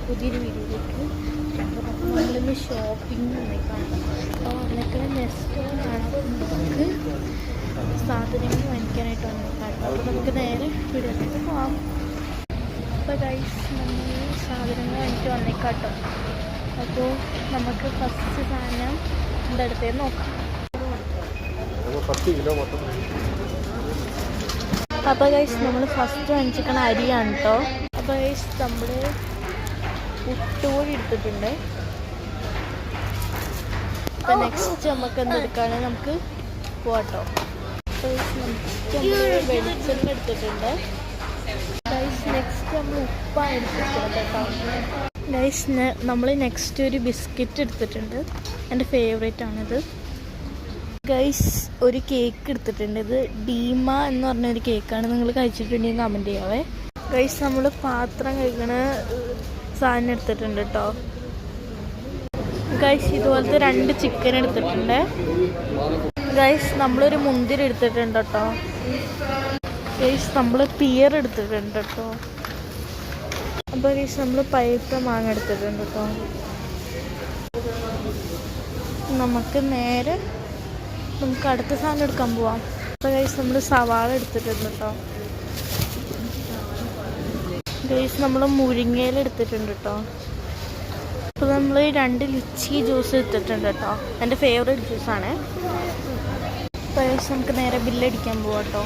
പുതിയൊരു വീഡിയോയിലേക്ക്. അപ്പോൾ നമ്മളിന്ന് ഷോപ്പിംഗ് വന്നേക്കാണ്. അപ്പോൾ വന്നേക്കുന്ന നെക്സ്റ്റ് നമുക്ക് സാധനങ്ങൾ വാങ്ങിക്കാനായിട്ട് വന്നേക്കാണ്. അപ്പോൾ നമുക്ക് നേരെ വീഡിയോയിലേക്ക് പോകാം. അപ്പോൾ ഗൈസ് നമ്മൾ സാധനങ്ങൾ വാങ്ങിച്ച് വന്നേക്കാട്ടോ. അപ്പോൾ നമുക്ക് ഫസ്റ്റ് സാധനം എന്തെടുത്തേന്ന് നോക്കാം. അപ്പോൾ ഗൈസ് നമ്മൾ ഫസ്റ്റ് വാങ്ങിച്ചിരിക്കണ അരിയാണ് കേട്ടോ. അപ്പോൾ ഗൈസ് നമ്മൾ പുട്ടുപൊടി എടുത്തിട്ടുണ്ട്. അപ്പോൾ നെക്സ്റ്റ് നമുക്ക് എന്തെടുക്കുകയാണെങ്കിൽ നമുക്ക് പോട്ടോ. അപ്പോൾ നെക്സ്റ്റ് നമ്മൾ വെളിച്ചെണ്ണ എടുത്തിട്ടുണ്ട്. ഗൈസ് നെക്സ്റ്റ് നമ്മൾ ഉപ്പാണ് എടുത്തിട്ടുണ്ട് കേട്ടോ. ഗൈസ് നമ്മൾ നെക്സ്റ്റ് ഒരു ബിസ്ക്കറ്റ് എടുത്തിട്ടുണ്ട്. എൻ്റെ ഫേവറേറ്റ് ആണിത്. ഗൈസ് ഒരു കേക്ക് എടുത്തിട്ടുണ്ട്. ഇത് ഡീമ എന്ന് പറഞ്ഞൊരു കേക്കാണ്. നിങ്ങൾ കഴിച്ചിട്ടുണ്ടെങ്കിൽ കമൻറ്റ് ചെയ്യാവേ. ഗൈസ് നമ്മൾ പാത്രം കഴിക്കണ സാധനം എടുത്തിട്ടുണ്ട് കേട്ടോ. ഗൈസ് ഇതുപോലത്തെ 2 ചിക്കൻ എടുത്തിട്ടുണ്ട്. ഗൈസ് നമ്മളൊരു മുന്തിരി എടുത്തിട്ടുണ്ട് കേട്ടോ. ഗൈസ് നമ്മൾ പിയർ എടുത്തിട്ടുണ്ട് കേട്ടോ. അപ്പോൾ ഗൈസ് നമ്മൾ പഴുത്ത മാങ്ങ എടുത്തിട്ടുണ്ട് കേട്ടോ. നമുക്ക് അടുത്ത സാധനം എടുക്കാൻ പോവാം. അപ്പോൾ ഗൈസ് നമ്മൾ സവാള എടുത്തിട്ടുണ്ട് കേട്ടോ. ഗൈസ് നമ്മൾ മുരിങ്ങയില എടുത്തിട്ടുണ്ട് കേട്ടോ. അപ്പോൾ നമ്മൾ 2 ലിച്ചി ജ്യൂസ് എടുത്തിട്ടുണ്ട് കേട്ടോ. എൻ്റെ ഫേവറേറ്റ് ജ്യൂസാണ്. അപ്പോൾ ഗൈസ് നമുക്ക് നേരെ ബില്ലടിക്കാൻ പോവാം കേട്ടോ.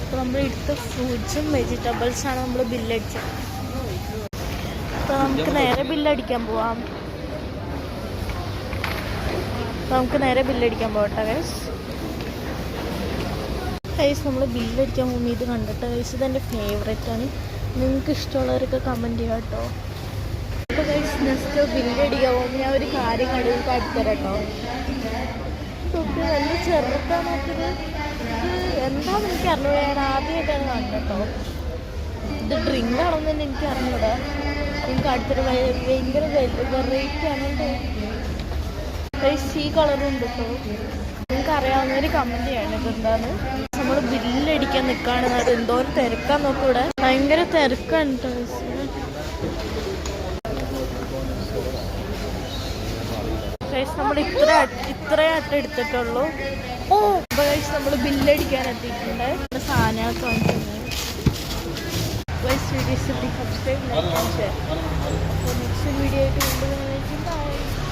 അപ്പോൾ നമ്മൾ എടുത്ത ഫ്രൂട്ട്സും വെജിറ്റബിൾസാണ് നമ്മൾ ബില്ലടിച്ചത്. അപ്പോൾ നമുക്ക് നേരെ ബില്ലടിക്കാൻ പോവാം. പോകട്ടെ ഗൈസ്. നമ്മൾ ബില്ലടിക്കാൻ പോകുമ്പോൾ ഇത് കണ്ടിട്ട് ഗൈസ് ഇതെൻ്റെ ഫേവറേറ്റാണ്. നിങ്ങൾക്ക് ഇഷ്ടമുള്ളവരൊക്കെ കമൻറ്റ് ചെയ്യാം കേട്ടോ. അപ്പോൾ ഗൈസ് നെക്സ്റ്റ് ബില്ലടിക്കാൻ പോകുമ്പോൾ ഞാൻ ഒരു കാര്യം കടയിൽ അടുത്തരാം കേട്ടോ. നോക്ക് നല്ല ചെറുതാണ്. നോക്കിയത് എന്താണെന്ന് എനിക്ക് അറിഞ്ഞൂടാ. ഞാൻ ആദ്യമായിട്ടാണ് കാണുന്നത് കേട്ടോ. ഇത് ഡ്രിങ്ക് ആണെന്ന് തന്നെ എനിക്ക് അറിഞ്ഞൂടാ. എനിക്ക് അടുത്തൊരു ഭയങ്കര വെറൈറ്റി ആണ്. ഈ കളറുണ്ട് കേട്ടോ. നിങ്ങൾക്ക് അറിയാവുന്നവർ കമൻറ്റ് ചെയ്യണം ഇതെന്താന്ന്. നമ്മൾ ബില്ലടിക്കാൻ നിൽക്കുകയാണ്. അത് എന്തോ ഒരു തിരക്കാൻ നോക്കും. ഇവിടെ ഭയങ്കര തിരക്കാണ് കേട്ടോ. നമ്മൾ ഇത്രയും അട്ട എടുത്തിട്ടുള്ളൂ. അപ്പോൾ നമ്മൾ ബില്ലടിക്കാൻ എത്തിയിട്ടുണ്ട്. സാധനമൊക്കെ വാങ്ങിക്കുന്നത്. Subscribe, like and share. Next video ആയിട്ട് കൊണ്ടുവന്നേക്കും. ബൈ.